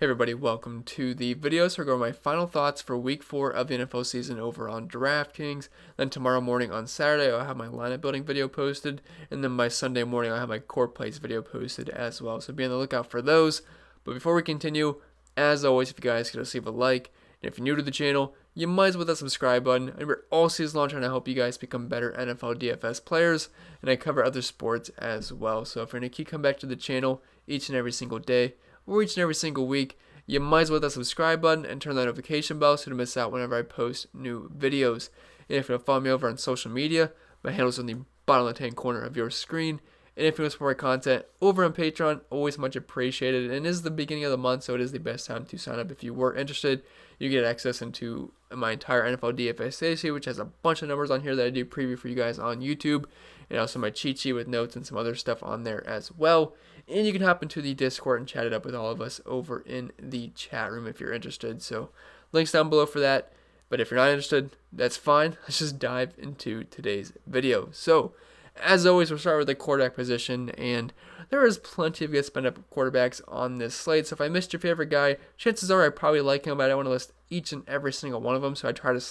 Hey everybody, welcome to the video. So we're going to my final thoughts for week 4 of the NFL season over on Draftkings. Then tomorrow morning on Saturday, I'll have my lineup building video posted. And then by Sunday morning, I'll have my core plays video posted as well. So be on the lookout for those. But before we continue, as always, if you guys could just leave a like. And if you're new to the channel, you might as well hit that subscribe button. And we're all season long trying to help you guys become better NFL DFS players. And I cover other sports as well. So if you're going to keep coming back to the channel each and every single day, or each and every single week, you might as well hit that subscribe button and turn the notification bell so you don't miss out whenever I post new videos. And if you want to follow me over on social media, my handle's in the bottom left-hand corner of your screen. And if you want to support my content over on Patreon, always much appreciated. And it is the beginning of the month, so it is the best time to sign up. If you were interested, you get access into my entire NFL DFS daily, which has a bunch of numbers on here that I do preview for you guys on YouTube. And also my cheat sheet with notes and some other stuff on there as well. And you can hop into the Discord and chat it up with all of us over in the chat room if you're interested. So links down below for that. But if you're not interested, that's fine. Let's just dive into today's video. So as always, we'll start with the quarterback position, and there is plenty of good spend-up quarterbacks on this slate. So if I missed your favorite guy, chances are I probably like him, but I don't want to list each and every single one of them, so I try to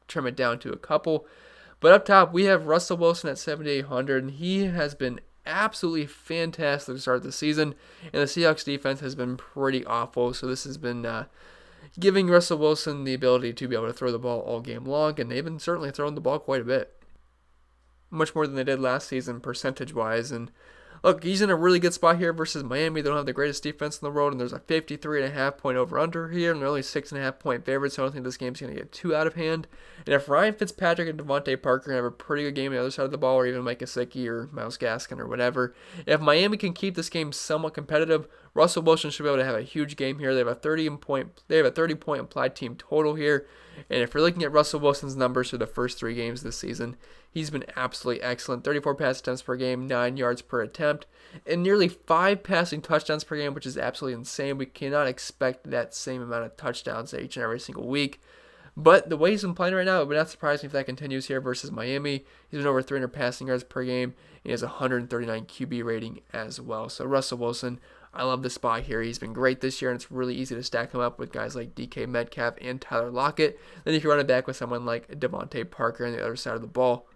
trim it down to a couple. But up top, we have Russell Wilson at 7,800, and he has been absolutely fantastic to start the season, and the Seahawks defense has been pretty awful, so this has been giving Russell Wilson the ability to be able to throw the ball all game long, and they've been certainly throwing the ball quite a bit. Much more than they did last season percentage-wise. And look, he's in a really good spot here versus Miami. They don't have the greatest defense in the world, and there's a 53.5 point over-under here, and they're only 6.5 point favorites, so I don't think this game's going to get too out of hand. And if Ryan Fitzpatrick and Devontae Parker have a pretty good game on the other side of the ball, or even Mike Gesicki or Myles Gaskin or whatever, if Miami can keep this game somewhat competitive, Russell Wilson should be able to have a huge game here. They have a 30-point implied team total here. And if you're looking at Russell Wilson's numbers for the first 3 games this season, he's been absolutely excellent. 34 pass attempts per game, 9 yards per attempt, and nearly 5 passing touchdowns per game, which is absolutely insane. We cannot expect that same amount of touchdowns each and every single week. But the way he's been playing right now, it would not surprise me if that continues here versus Miami. He's been over 300 passing yards per game. He has a 139 QB rating as well. So Russell Wilson, I love the spot here. He's been great this year, and it's really easy to stack him up with guys like DK Metcalf and Tyler Lockett. Then if you run it back with someone like Devontae Parker on the other side of the ball,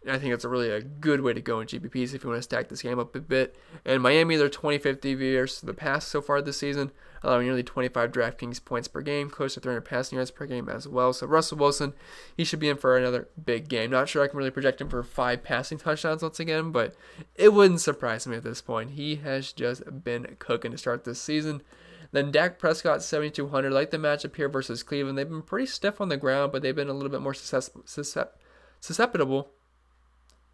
and I think it's really a good way to go in GPPs if you want to stack this game up a bit. And Miami, they're 25th DVRs to the pass so far this season, allowing nearly 25 DraftKings points per game, close to 300 passing yards per game as well. So Russell Wilson, he should be in for another big game. Not sure I can really project him for 5 passing touchdowns once again, but it wouldn't surprise me at this point. He has just been cooking to start this season. Then Dak Prescott, 7,200. Like the matchup here versus Cleveland. They've been pretty stiff on the ground, but they've been a little bit more susceptible.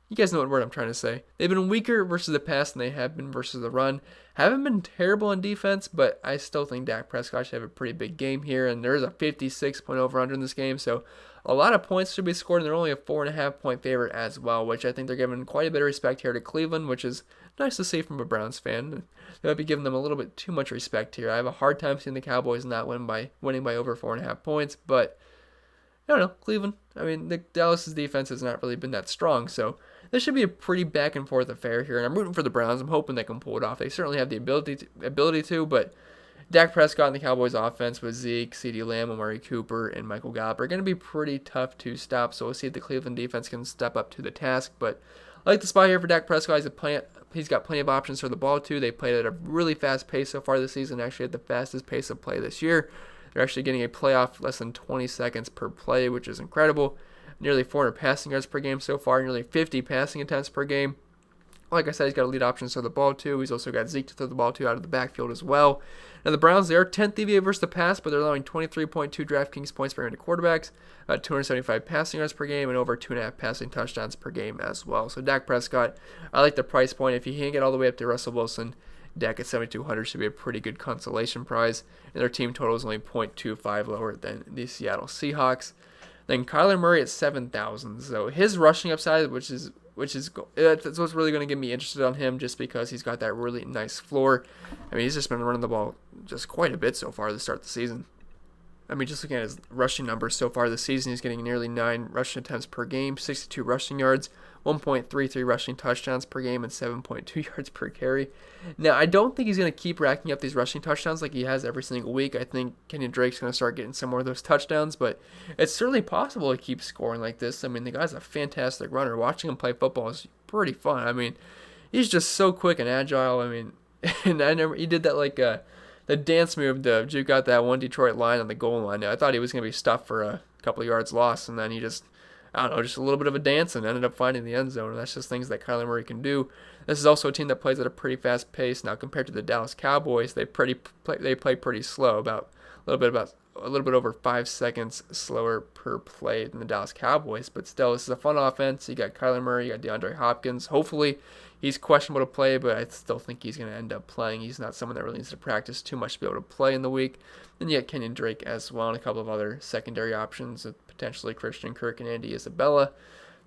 You guys know what word I'm trying to say. They've been weaker versus the pass than they have been versus the run. Haven't been terrible on defense, but I still think Dak Prescott should have a pretty big game here. And there's a 56 point over-under in this game, so a lot of points should be scored, and they're only a 4.5 point favorite as well, which I think they're giving quite a bit of respect here to Cleveland, which is nice to see from a Browns fan. They might be giving them a little bit too much respect here. I have a hard time seeing the Cowboys not winning by over 4.5 points, but I don't know, Cleveland. I mean, the Dallas' defense has not really been that strong, so this should be a pretty back and forth affair here, and I'm rooting for the Browns. I'm hoping they can pull it off. They certainly have the ability to, but Dak Prescott and the Cowboys' offense with Zeke, CeeDee Lamb, Amari Cooper, and Michael Gallup are going to be pretty tough to stop, so we'll see if the Cleveland defense can step up to the task. But I like the spot here for Dak Prescott. He's got plenty of options for the ball, too. They played at a really fast pace so far this season, actually at the fastest pace of play this year. They're actually getting a playoff less than 20 seconds per play, which is incredible. Nearly 400 passing yards per game so far, nearly 50 passing attempts per game. Like I said, he's got elite options to throw the ball to. He's also got Zeke to throw the ball to out of the backfield as well. Now the Browns, they are 10th DVA versus the pass, but they're allowing 23.2 DraftKings points per game to quarterbacks, about 275 passing yards per game, and over 2.5 passing touchdowns per game as well. So Dak Prescott, I like the price point. If you can't get all the way up to Russell Wilson, Dak at 7,200 should be a pretty good consolation prize, and their team total is only 0.25 lower than the Seattle Seahawks. Then Kyler Murray at 7,000. So his rushing upside, that's what's really going to get me interested on him, just because he's got that really nice floor. I mean, he's just been running the ball just quite a bit so far to start the season. I mean, just looking at his rushing numbers so far this season, he's getting nearly 9 rushing attempts per game, 62 rushing yards, 1.33 rushing touchdowns per game, and 7.2 yards per carry. Now, I don't think he's going to keep racking up these rushing touchdowns like he has every single week. I think Kenyon Drake's going to start getting some more of those touchdowns, but it's certainly possible to keep scoring like this. I mean, the guy's a fantastic runner. Watching him play football is pretty fun. I mean, he's just so quick and agile. I mean, and I never he did that like the dance move to juke out that one Detroit line on the goal line. Now, I thought he was going to be stuffed for a couple of yards lost, and then he just, I don't know, just a little bit of a dance and ended up finding the end zone. And that's just things that Kyler Murray can do. This is also a team that plays at a pretty fast pace. Now, compared to the Dallas Cowboys, they play pretty slow, about a little bit over 5 seconds slower per play than the Dallas Cowboys. But still, this is a fun offense. You got Kyler Murray, you got DeAndre Hopkins. Hopefully, he's questionable to play, but I still think he's going to end up playing. He's not someone that really needs to practice too much to be able to play in the week. Then you got Kenyon Drake as well, and a couple of other secondary options, potentially Christian Kirk and Andy Isabella.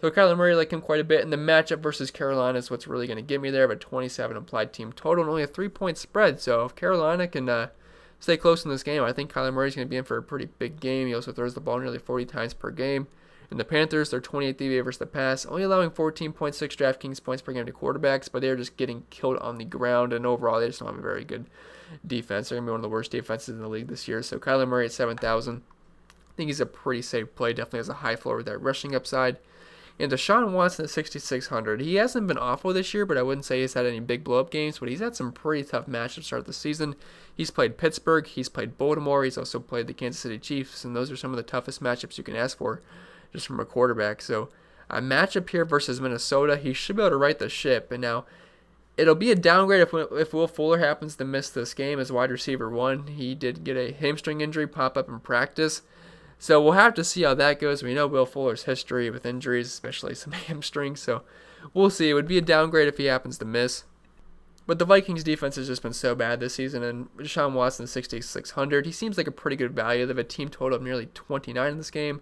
So Kyler Murray, like him quite a bit, and the matchup versus Carolina is what's really going to get me there. But 27 implied team total and only a 3-point spread. So if Carolina can stay close in this game, I think Kyler Murray's going to be in for a pretty big game. He also throws the ball nearly 40 times per game. And the Panthers, they're 28th DVA versus the pass, only allowing 14.6 DraftKings points per game to quarterbacks, but they're just getting killed on the ground, and overall, they just don't have a very good defense. They're going to be one of the worst defenses in the league this year. So Kyler Murray at 7,000. I think he's a pretty safe play, definitely has a high floor with that rushing upside. And Deshaun Watson at 6,600. He hasn't been awful this year, but I wouldn't say he's had any big blow-up games, but he's had some pretty tough matchups to start the season. He's played Pittsburgh, he's played Baltimore, he's also played the Kansas City Chiefs, and those are some of the toughest matchups you can ask for just from a quarterback. So a matchup here versus Minnesota, he should be able to right the ship. And now it'll be a downgrade if Will Fuller happens to miss this game as wide receiver 1. He did get a hamstring injury pop up in practice. So we'll have to see how that goes. We know Will Fuller's history with injuries, especially some hamstrings. So we'll see. It would be a downgrade if he happens to miss. But the Vikings defense has just been so bad this season, and Deshaun Watson 6,600. He seems like a pretty good value. They have a team total of nearly 29 in this game.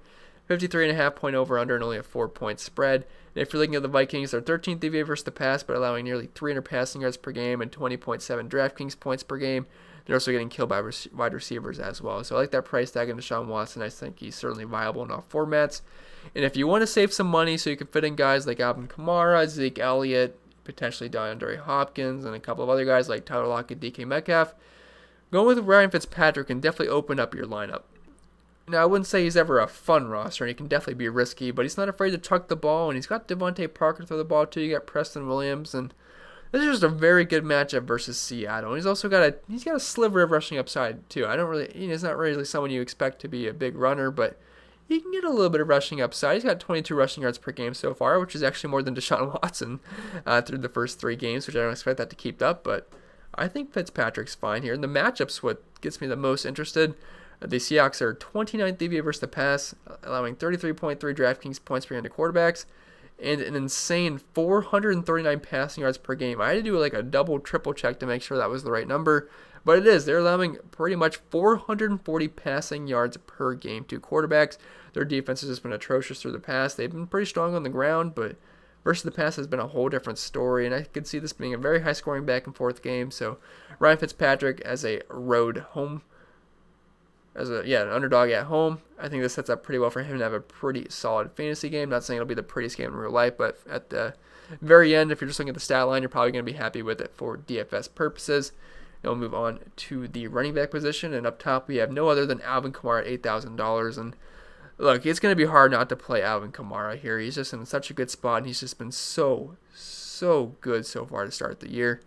53.5 point over-under and only a 4-point spread. And if you're looking at the Vikings, they're 13th DVA versus the pass, but allowing nearly 300 passing yards per game and 20.7 DraftKings points per game. They're also getting killed by wide receivers as well. So I like that price tag on Deshaun Watson. I think he's certainly viable in all formats. And if you want to save some money so you can fit in guys like Alvin Kamara, Zeke Elliott, potentially DeAndre Hopkins, and a couple of other guys like Tyler Lockett, DK Metcalf, going with Ryan Fitzpatrick can definitely open up your lineup. Now, I wouldn't say he's ever a fun roster, and he can definitely be risky, but he's not afraid to chuck the ball, and he's got Devontae Parker to throw the ball too. You got Preston Williams, and this is just a very good matchup versus Seattle. And he's also got a sliver of rushing upside too. He's not really someone you expect to be a big runner, but he can get a little bit of rushing upside. He's got 22 rushing yards per game so far, which is actually more than Deshaun Watson through the first 3 games, which I don't expect that to keep up, but I think Fitzpatrick's fine here. And the matchup's what gets me the most interested. The Seahawks are 29th DVA versus the pass, allowing 33.3 DraftKings points per game to quarterbacks, and an insane 439 passing yards per game. I had to do like a double, triple check to make sure that was the right number, but it is. They're allowing pretty much 440 passing yards per game to quarterbacks. Their defense has just been atrocious through the pass. They've been pretty strong on the ground, but versus the pass has been a whole different story, and I could see this being a very high-scoring back-and-forth game. So Ryan Fitzpatrick as a road home, an underdog at home. I think this sets up pretty well for him to have a pretty solid fantasy game. Not saying it'll be the prettiest game in real life, but at the very end, if you're just looking at the stat line, you're probably going to be happy with it for DFS purposes. And we'll move on to the running back position, and up top we have no other than Alvin Kamara at $8,000. And look, it's going to be hard not to play Alvin Kamara here. He's just in such a good spot, and he's just been so good so far to start the year.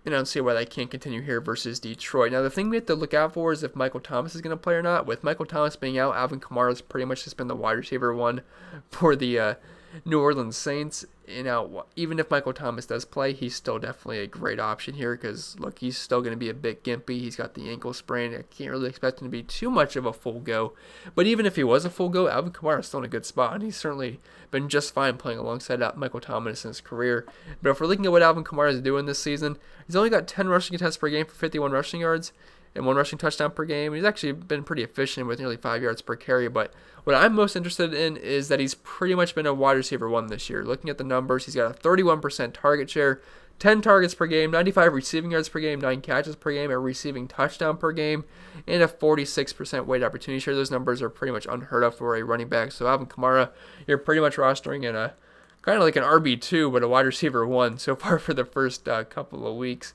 And I don't see why that can't continue here versus Detroit. Now, the thing we have to look out for is if Michael Thomas is going to play or not. With Michael Thomas being out, Alvin Kamara has pretty much just been the wide receiver 1 for the New Orleans Saints. And now, even if Michael Thomas does play, he's still definitely a great option here because, look, he's still going to be a bit gimpy. He's got the ankle sprain. I can't really expect him to be too much of a full go. But even if he was a full go, Alvin Kamara is still in a good spot, and he's certainly been just fine playing alongside Michael Thomas in his career. But if we're looking at what Alvin Kamara is doing this season, he's only got 10 rushing attempts per game for 51 rushing yards and 1 rushing touchdown per game. He's actually been pretty efficient with nearly 5 yards per carry, but what I'm most interested in is that he's pretty much been a wide receiver 1 this year. Looking at the numbers, he's got a 31% target share, 10 targets per game, 95 receiving yards per game, 9 catches per game, a receiving touchdown per game, and a 46% weighted opportunity share. Those numbers are pretty much unheard of for a running back. So Alvin Kamara, you're pretty much rostering in a kind of like an RB2, but a wide receiver 1 so far for the first couple of weeks.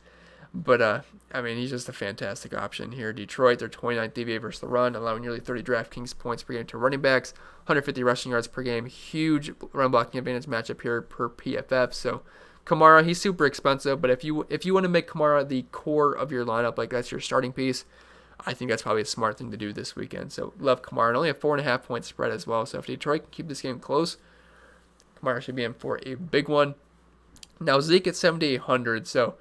But, I mean, he's just a fantastic option here. Detroit, they're 29th DVA versus the run, allowing nearly 30 DraftKings points per game to running backs, 150 rushing yards per game. Huge run blocking advantage matchup here per PFF. So Kamara, he's super expensive, but if you want to make Kamara the core of your lineup, like that's your starting piece, I think that's probably a smart thing to do this weekend. So love Kamara, and only a 4.5 point spread as well. So if Detroit can keep this game close, Kamara should be in for a big one. Now Zeke at 7,800. So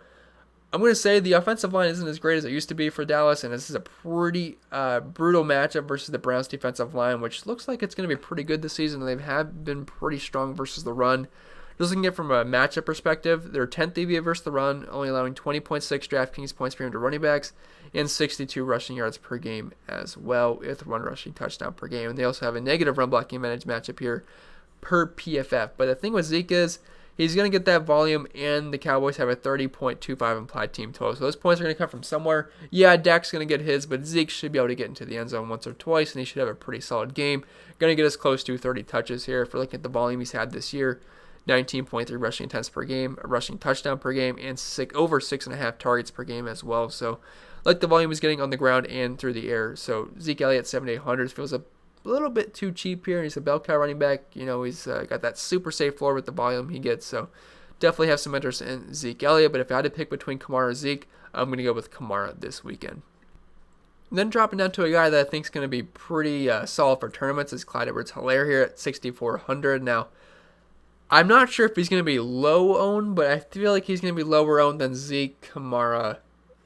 I'm going to say the offensive line isn't as great as it used to be for Dallas, and this is a pretty brutal matchup versus the Browns' defensive line, which looks like it's going to be pretty good this season. They have been pretty strong versus the run. Just looking at it from a matchup perspective, they're 10th DVA versus the run, only allowing 20.6 DraftKings points per game to running backs, and 62 rushing yards per game as well, with one rushing touchdown per game. And they also have a negative run blocking advantage matchup here per PFF. But the thing with Zeke is, he's going to get that volume, and the Cowboys have a 30.25 implied team total. So those points are going to come from somewhere. Yeah, Dak's going to get his, but Zeke should be able to get into the end zone once or twice, and he should have a pretty solid game. Going to get us close to 30 touches here. If we're looking at the volume he's had this year, 19.3 rushing attempts per game, a rushing touchdown per game, and over 6.5 targets per game as well. So like the volume he's getting on the ground and through the air. So Zeke Elliott 7,800 feels a little bit too cheap here. He's a bell cow running back. You know, he's got that super safe floor with the volume he gets. So definitely have some interest in Zeke Elliott. But if I had to pick between Kamara and Zeke, I'm going to go with Kamara this weekend. And then dropping down to a guy that I think is going to be pretty solid for tournaments is Clyde EdwardsHelaire here at 6,400. Now, I'm not sure if he's going to be low owned, but I feel like he's going to be lower owned than Zeke, Kamara,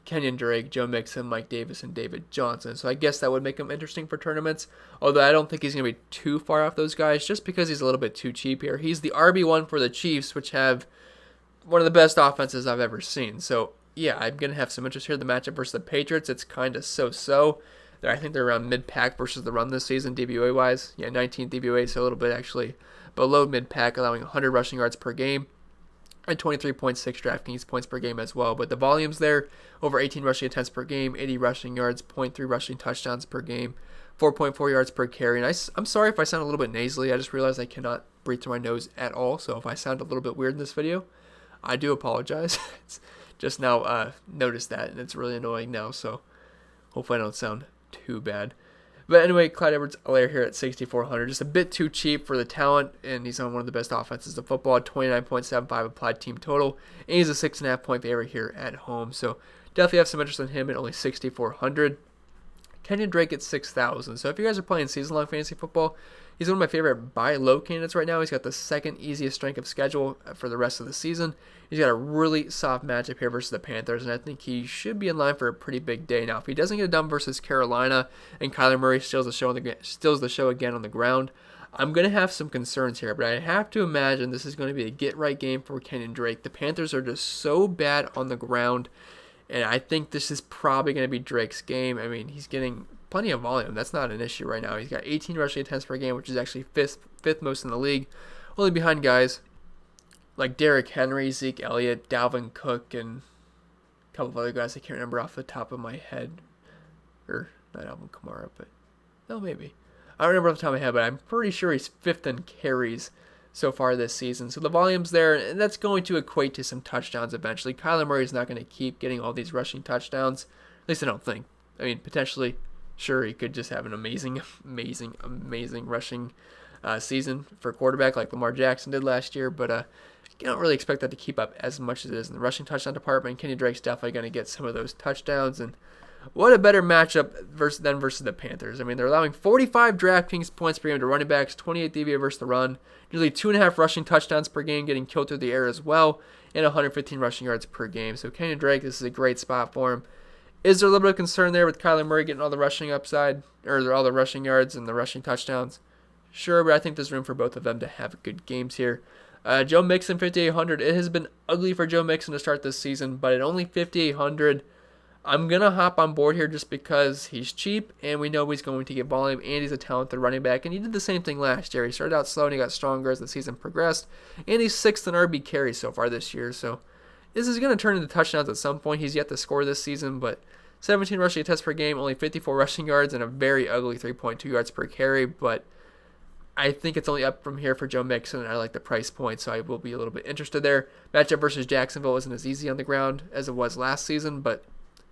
Kenyon Drake, Joe Mixon, Mike Davis, and David Johnson. So I guess that would make him interesting for tournaments, although I don't think he's going to be too far off those guys just because he's a little bit too cheap here. He's the RB1 for the Chiefs, which have one of the best offenses I've ever seen. So, yeah, I'm going to have some interest here. The matchup versus the Patriots, it's kind of so-so. I think they're around mid-pack versus the run this season, DVOA-wise. Yeah, 19th DVOA, so a little bit actually below mid-pack, allowing 100 rushing yards per game and 23.6 DraftKings points per game as well. But the volume's there, over 18 rushing attempts per game, 80 rushing yards, 0.3 rushing touchdowns per game, 4.4 yards per carry. And I'm sorry if I sound a little bit nasally. I just realized I cannot breathe through my nose at all. So if I sound a little bit weird in this video, I do apologize. Just now noticed that, and it's really annoying now. So hopefully I don't sound too bad. But anyway, Clyde EdwardsHelaire here at 6,400. Just a bit too cheap for the talent, and he's on one of the best offenses of football, 29.75 applied team total, and he's a 6.5 point favorite here at home. So definitely have some interest in him at only 6,400. Kenyon Drake at 6,000. So if you guys are playing season-long fantasy football, he's one of my favorite buy low candidates right now. He's got the second easiest strength of schedule for the rest of the season. He's got a really soft matchup here versus the Panthers, and I think he should be in line for a pretty big day. Now, if he doesn't get it done versus Carolina and Kyler Murray steals the show again on the ground, I'm going to have some concerns here, but I have to imagine this is going to be a get-right game for Kenyon Drake. The Panthers are just so bad on the ground, and I think this is probably going to be Drake's game. I mean, he's getting plenty of volume. That's not an issue right now. He's got 18 rushing attempts per game, which is actually fifth most in the league, only behind guys like Derrick Henry, Zeke Elliott, Dalvin Cook, and a couple of other guys I can't remember off the top of my head. Or, not Alvin Kamara, but, no, maybe. I don't remember off the top of my head, but I'm pretty sure he's fifth in carries so far this season. So the volume's there, and that's going to equate to some touchdowns eventually. Kyler Murray's not going to keep getting all these rushing touchdowns. At least I don't think. I mean, potentially, sure, he could just have an amazing rushing season for a quarterback like Lamar Jackson did last year, but you don't really expect that to keep up as much as it is in the rushing touchdown department. Kenny Drake's definitely going to get some of those touchdowns, and what a better matchup versus the Panthers. I mean, they're allowing 45 DraftKings points per game to running backs, 28 DVA versus the run, nearly 2.5 rushing touchdowns per game, getting killed through the air as well, and 115 rushing yards per game. So Kenny Drake, this is a great spot for him. Is there a little bit of concern there with Kyler Murray getting all the rushing upside, or all the rushing yards and the rushing touchdowns? Sure, but I think there's room for both of them to have good games here. Joe Mixon, 5,800. It has been ugly for Joe Mixon to start this season, but at only 5,800, I'm going to hop on board here just because he's cheap, and we know he's going to get volume, and he's a talented running back, and he did the same thing last year. He started out slow, and he got stronger as the season progressed, and he's 6th in RB carries so far this year, so This is going to turn into touchdowns at some point. He's yet to score this season, but 17 rushing attempts per game, only 54 rushing yards, and a very ugly 3.2 yards per carry. But I think it's only up from here for Joe Mixon, and I like the price point, so I will be a little bit interested there. Matchup versus Jacksonville isn't as easy on the ground as it was last season, but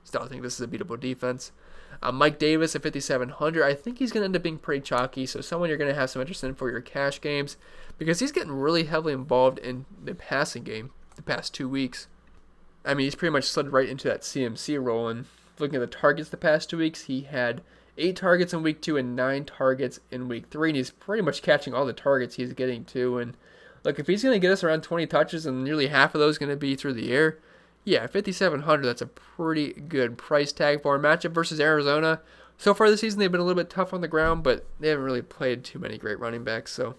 still I think this is a beatable defense. Mike Davis at 5,700. I think he's going to end up being pretty chalky, so someone you're going to have some interest in for your cash games because he's getting really heavily involved in the passing game the past 2 weeks. I mean, he's pretty much slid right into that CMC role, and looking at the targets the past 2 weeks, he had 8 targets in week 2 and 9 targets in week 3, and he's pretty much catching all the targets he's getting to. And look, if he's going to get us around 20 touches and nearly half of those going to be through the air, yeah, 5,700, that's a pretty good price tag for a matchup versus Arizona. So far this season, they've been a little bit tough on the ground, but they haven't really played too many great running backs. So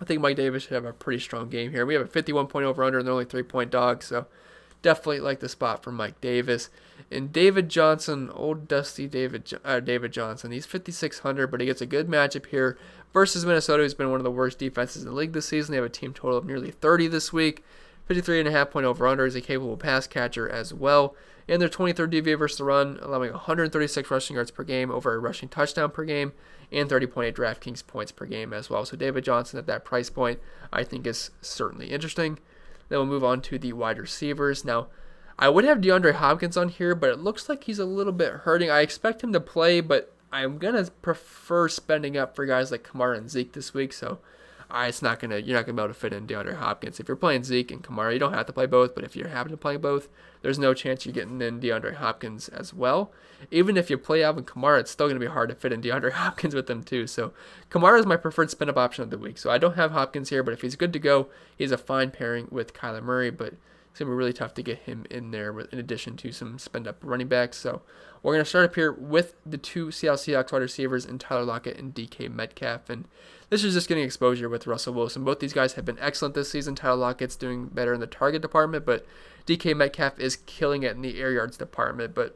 I think Mike Davis should have a pretty strong game here. We have a 51 point over-under, and they're only 3-point dogs, so definitely like the spot for Mike Davis. And David Johnson, old dusty David Johnson, he's 5,600, but he gets a good matchup here versus Minnesota, who's been one of the worst defenses in the league this season. They have a team total of nearly 30 this week. 53.5 point over-under. Is a capable pass catcher as well. And their 23rd DVA versus the run, allowing 136 rushing yards per game, over a rushing touchdown per game, and 30.8 DraftKings points per game as well. So David Johnson at that price point, I think is certainly interesting. Then we'll move on to the wide receivers. Now, I would have DeAndre Hopkins on here, but it looks like he's a little bit hurting. I expect him to play, but I'm going to prefer spending up for guys like Kamara and Zeke this week, so you're not gonna be able to fit in DeAndre Hopkins. If you're playing Zeke and Kamara, you don't have to play both, but if you happen to play both, there's no chance you're getting in DeAndre Hopkins as well. Even if you play Alvin Kamara, it's still going to be hard to fit in DeAndre Hopkins with them too. So Kamara is my preferred spin-up option of the week. So I don't have Hopkins here, but if he's good to go, he's a fine pairing with Kyler Murray, but it's going to be really tough to get him in there in addition to some spend-up running backs. So we're going to start up here with the 2 Seattle Seahawks wide receivers in Tyler Lockett and DK Metcalf. And this is just getting exposure with Russell Wilson. Both these guys have been excellent this season. Tyler Lockett's doing better in the target department, but DK Metcalf is killing it in the air yards department. But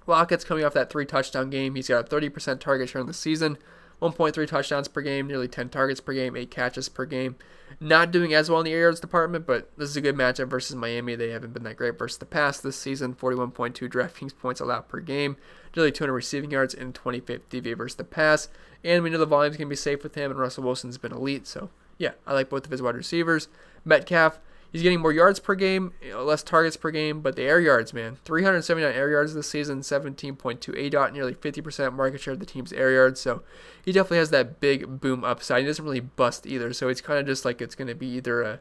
Lockett's coming off that 3-touchdown game. He's got a 30% target share in the season, 1.3 touchdowns per game, nearly 10 targets per game, 8 catches per game. Not doing as well in the air yards department, but this is a good matchup versus Miami. They haven't been that great versus the pass this season. 41.2 DraftKings points allowed per game, nearly 200 receiving yards, and 25th DVA versus the pass. And we know the volume's going to be safe with him, and Russell Wilson's been elite. So, yeah, I like both of his wide receivers. Metcalf, he's getting more yards per game, less targets per game, but the air yards, man. 379 air yards this season, 17.2 ADOT, nearly 50% market share of the team's air yards. So he definitely has that big boom upside. He doesn't really bust either. So it's kind of just like it's going to be either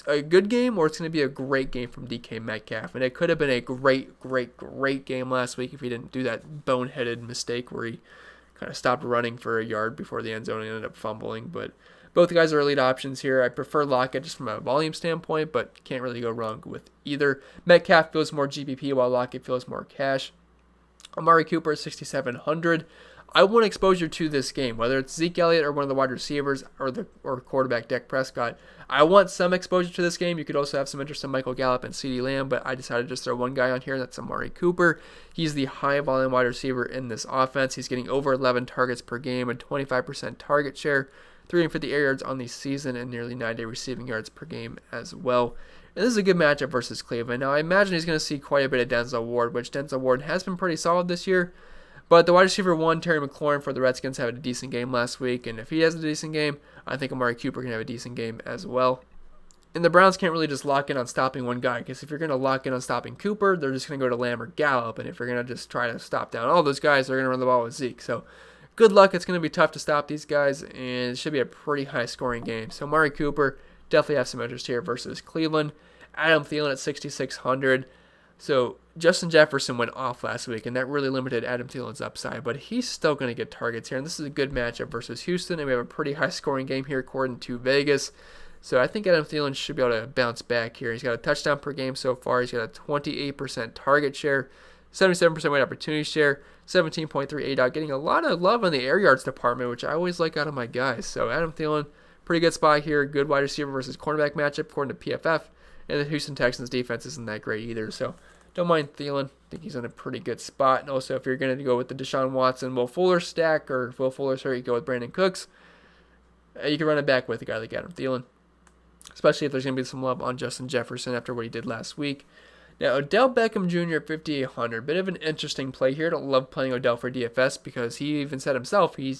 a good game or it's going to be a great game from DK Metcalf. And it could have been a great game last week if he didn't do that boneheaded mistake where he kind of stopped running for a yard before the end zone and ended up fumbling. But both guys are elite options here. I prefer Lockett just from a volume standpoint, but can't really go wrong with either. Metcalf feels more GPP while Lockett feels more cash. Amari Cooper is 6,700. I want exposure to this game, whether it's Zeke Elliott or one of the wide receivers or quarterback Dak Prescott. I want some exposure to this game. You could also have some interest in Michael Gallup and CeeDee Lamb, but I decided to just throw one guy on here, and that's Amari Cooper. He's the high-volume wide receiver in this offense. He's getting over 11 targets per game and 25% target share, 350 air yards on the season, and nearly 90 receiving yards per game as well. And this is a good matchup versus Cleveland. Now, I imagine he's going to see quite a bit of Denzel Ward, which Denzel Ward has been pretty solid this year. But the wide receiver 1, Terry McLaurin for the Redskins, had a decent game last week. And if he has a decent game, I think Amari Cooper can have a decent game as well. And the Browns can't really just lock in on stopping one guy, because if you're going to lock in on stopping Cooper, they're just going to go to Lamb or Gallup. And if you're going to just try to stop down all those guys, they're going to run the ball with Zeke. So good luck. It's going to be tough to stop these guys, and it should be a pretty high-scoring game. So Amari Cooper, definitely have some interest here versus Cleveland. Adam Thielen at 6,600. So Justin Jefferson went off last week, and that really limited Adam Thielen's upside, but he's still going to get targets here, and this is a good matchup versus Houston, and we have a pretty high-scoring game here according to Vegas. So I think Adam Thielen should be able to bounce back here. He's got a touchdown per game so far. He's got a 28% target share, 77% weight opportunity share, 17.3 ADOT, getting a lot of love in the air yards department, which I always like out of my guys. So Adam Thielen, pretty good spot here. Good wide receiver versus cornerback matchup according to PFF. And the Houston Texans defense isn't that great either. So don't mind Thielen. I think he's in a pretty good spot. And also, if you're going to go with the Deshaun Watson, Will Fuller stack, or Will Fuller, sorry, you go with Brandon Cooks, you can run it back with a guy like Adam Thielen. especially if there's going to be some love on Justin Jefferson after what he did last week. Now, Odell Beckham Jr. at 5,800. Bit of an interesting play here. I don't love playing Odell for DFS because he even said himself we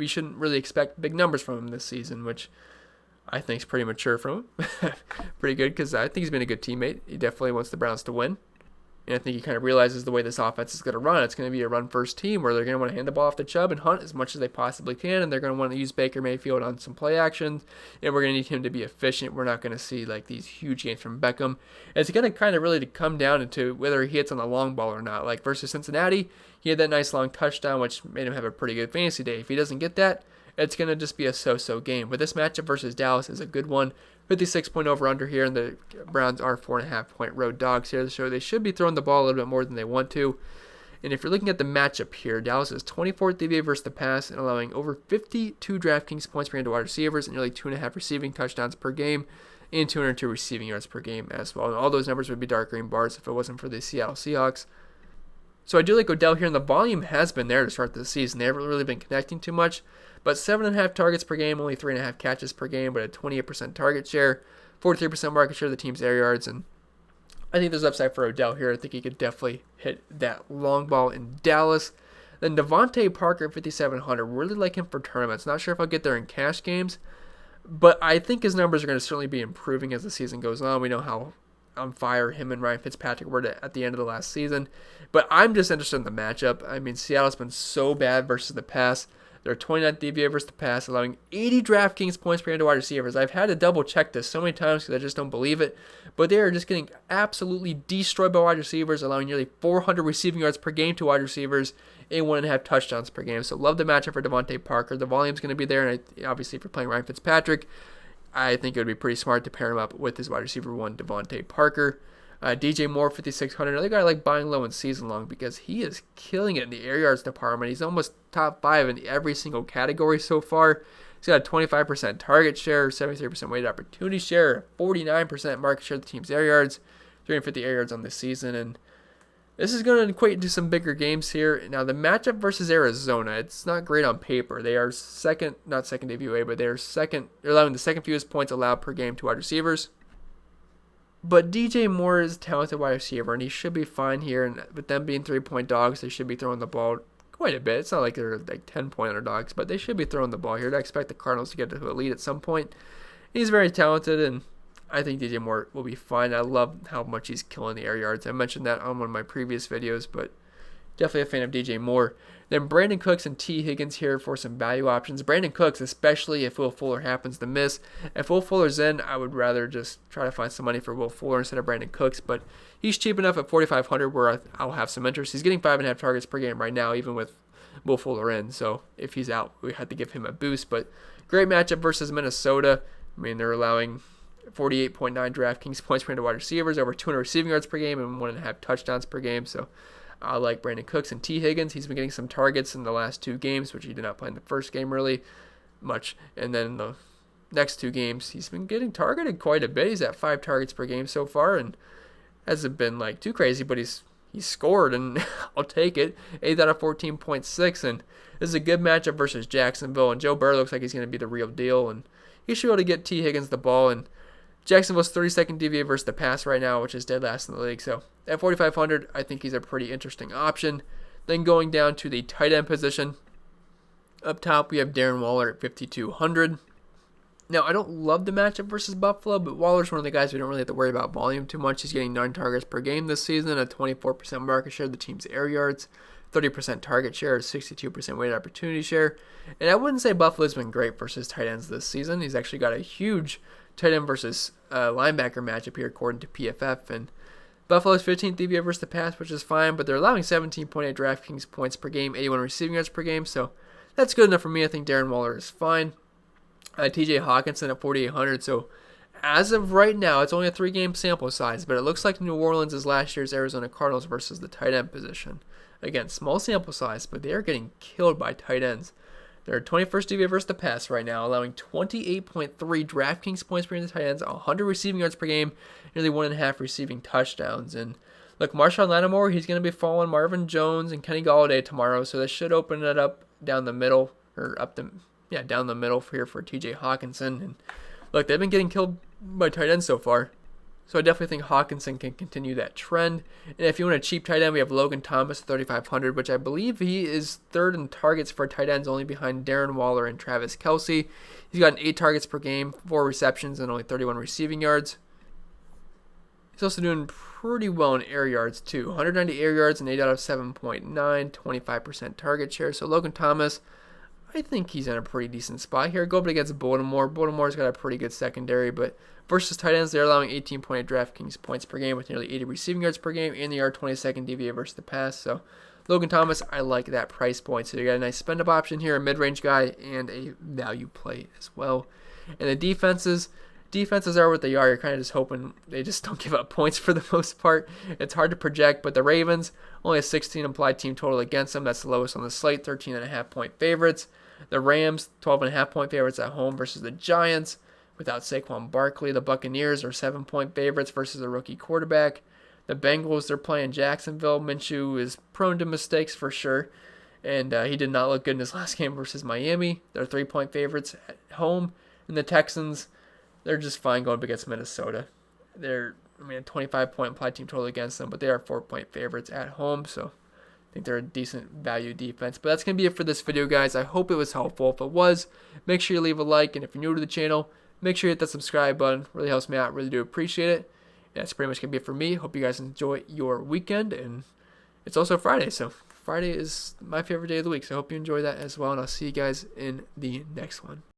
shouldn't really expect big numbers from him this season, which I think is pretty mature from him. Pretty good because I think he's been a good teammate. He definitely wants the Browns to win. And I think he kind of realizes the way this offense is going to run. It's going to be a run-first team where they're going to want to hand the ball off to Chubb and Hunt as much as they possibly can, and they're going to want to use Baker Mayfield on some play actions, and we're going to need him to be efficient. We're not going to see like these huge games from Beckham. It's going to kind of really come down into whether he hits on the long ball or not. Like versus Cincinnati, he had that nice long touchdown, which made him have a pretty good fantasy day. If he doesn't get that, it's going to just be a so-so game. But this matchup versus Dallas is a good one. 56-point over-under here, and the Browns are 4.5-point road dogs here, so they should be throwing the ball a little bit more than they want to. And if you're looking at the matchup here, Dallas is 24th DVA versus the pass and allowing over 52 DraftKings points per game to wide receivers and nearly 2.5 receiving touchdowns per game and 202 receiving yards per game as well. And all those numbers would be dark green bars if it wasn't for the Seattle Seahawks. So I do like Odell here, and the volume has been there to start the season. They haven't really been connecting too much, but 7.5 targets per game, only 3.5 catches per game, but a 28% target share, 43% market share of the team's air yards, and I think there's upside for Odell here. I think he could definitely hit that long ball in Dallas. Then Devontae Parker at 5,700. Really like him for tournaments. Not sure if I'll get there in cash games, but I think his numbers are going to certainly be improving as the season goes on. We know how on fire him and Ryan Fitzpatrick were at the end of the last season. But I'm just interested in the matchup. I mean, Seattle's been so bad versus the pass. They're 29th DVA versus the pass, allowing 80 DraftKings points per game to wide receivers. I've had to double check this so many times because I just don't believe it. But they are just getting absolutely destroyed by wide receivers, allowing nearly 400 receiving yards per game to wide receivers and 1.5 touchdowns per game. So love the matchup for Devontae Parker. The volume's going to be there, and obviously if you're playing Ryan Fitzpatrick, I think it would be pretty smart to pair him up with his wide receiver one, Devontae Parker. DJ Moore, 5,600. Another guy I like buying low and season long because he is killing it in the air yards department. He's almost top 5 in every single category so far. He's got a 25% target share, 73% weighted opportunity share, 49% market share of the team's air yards, 350 air yards on the season. And this is going to equate into some bigger games here. Now, the matchup versus Arizona, it's not great on paper. They are not second DVOA, but they're allowing the second fewest points allowed per game to wide receivers. But DJ Moore is a talented wide receiver, and he should be fine here. And with them being 3-point dogs, they should be throwing the ball quite a bit. It's not like they're like 10-point underdogs, but they should be throwing the ball here. I expect the Cardinals to get to a lead at some point. He's very talented, and I think DJ Moore will be fine. I love how much he's killing the air yards. I mentioned that on one of my previous videos, but definitely a fan of DJ Moore. Then Brandon Cooks and T. Higgins here for some value options. Brandon Cooks, especially if Will Fuller happens to miss. If Will Fuller's in, I would rather just try to find some money for Will Fuller instead of Brandon Cooks. But he's cheap enough at 4,500 where I'll have some interest. He's getting 5.5 targets per game right now, even with Will Fuller in. So if he's out, we had to give him a boost. But great matchup versus Minnesota. I mean, they're allowing 48.9 DraftKings points per game to wide receivers, over 200 receiving yards per game, and 1.5 touchdowns per game. So I like Brandon Cooks and T. Higgins. He's been getting some targets in the last 2 games, which he did not play in the first game really much. And then in the next 2 games, he's been getting targeted quite a bit. He's at 5 targets per game so far, and hasn't been like too crazy, but he's scored, and I'll take it. 8 out of 14.6, and this is a good matchup versus Jacksonville. And Joe Burrow looks like he's going to be the real deal, and he should be able to get T. Higgins the ball. And Jacksonville's 32nd DVA versus the pass right now, which is dead last in the league. So at 4,500, I think he's a pretty interesting option. Then going down to the tight end position. Up top, we have Darren Waller at 5,200. Now, I don't love the matchup versus Buffalo, but Waller's one of the guys we don't really have to worry about volume too much. He's getting 9 targets per game this season, a 24% market share of the team's air yards, 30% target share, 62% weighted opportunity share. And I wouldn't say Buffalo's been great versus tight ends this season. He's actually got a huge tight end versus linebacker matchup here according to PFF. And Buffalo's 15th DVA versus the pass, which is fine, but they're allowing 17.8 DraftKings points per game, 81 receiving yards per game. So that's good enough for me. I think Darren Waller is fine. TJ Hawkinson at 4,800. So as of right now, it's only a 3-game sample size, but it looks like New Orleans is last year's Arizona Cardinals versus the tight end position. Again, small sample size, but they are getting killed by tight ends. They're 21st DVA versus the pass right now, allowing 28.3 DraftKings points per game to tight ends, 100 receiving yards per game, nearly 1.5 receiving touchdowns. And look, Marshawn Lattimore, he's going to be following Marvin Jones and Kenny Golladay tomorrow, so this should open it up down the middle, or down the middle here for TJ Hawkinson. And look, they've been getting killed my tight ends so far. So I definitely think Hawkinson can continue that trend. And if you want a cheap tight end, we have Logan Thomas, 3,500, which I believe he is third in targets for tight ends, only behind Darren Waller and Travis Kelce. He's gotten 8 targets per game, 4 receptions, and only 31 receiving yards. He's also doing pretty well in air yards too. 190 air yards and 8 out of 7.9, 25% target share. So Logan Thomas, I think he's in a pretty decent spot here. Go up against Baltimore. Baltimore's got a pretty good secondary, but versus tight ends, they're allowing 18.8 DraftKings points per game with nearly 80 receiving yards per game, and they are 22nd DVA versus the pass. So Logan Thomas, I like that price point. So you got a nice spend-up option here, a mid-range guy, and a value play as well. And the defenses are what they are. You're kind of just hoping they just don't give up points for the most part. It's hard to project, but the Ravens, only a 16 implied team total against them. That's the lowest on the slate, 13.5 point favorites. The Rams, 12.5 point favorites at home versus the Giants without Saquon Barkley. The Buccaneers are 7 point favorites versus a rookie quarterback. The Bengals, they're playing Jacksonville. Minshew is prone to mistakes for sure, and he did not look good in his last game versus Miami. They're 3 point favorites at home. And the Texans, they're just fine going up against Minnesota. They're, a 25 point implied team total against them, but they are 4 point favorites at home, so I think they're a decent value defense. But that's going to be it for this video, guys. I hope it was helpful. If it was, make sure you leave a like, and if you're new to the channel, make sure you hit that subscribe button. It really helps me out. Really do appreciate it. And that's pretty much going to be it for me. Hope you guys enjoy your weekend, and it's also Friday, so Friday is my favorite day of the week, so I hope you enjoy that as well, and I'll see you guys in the next one.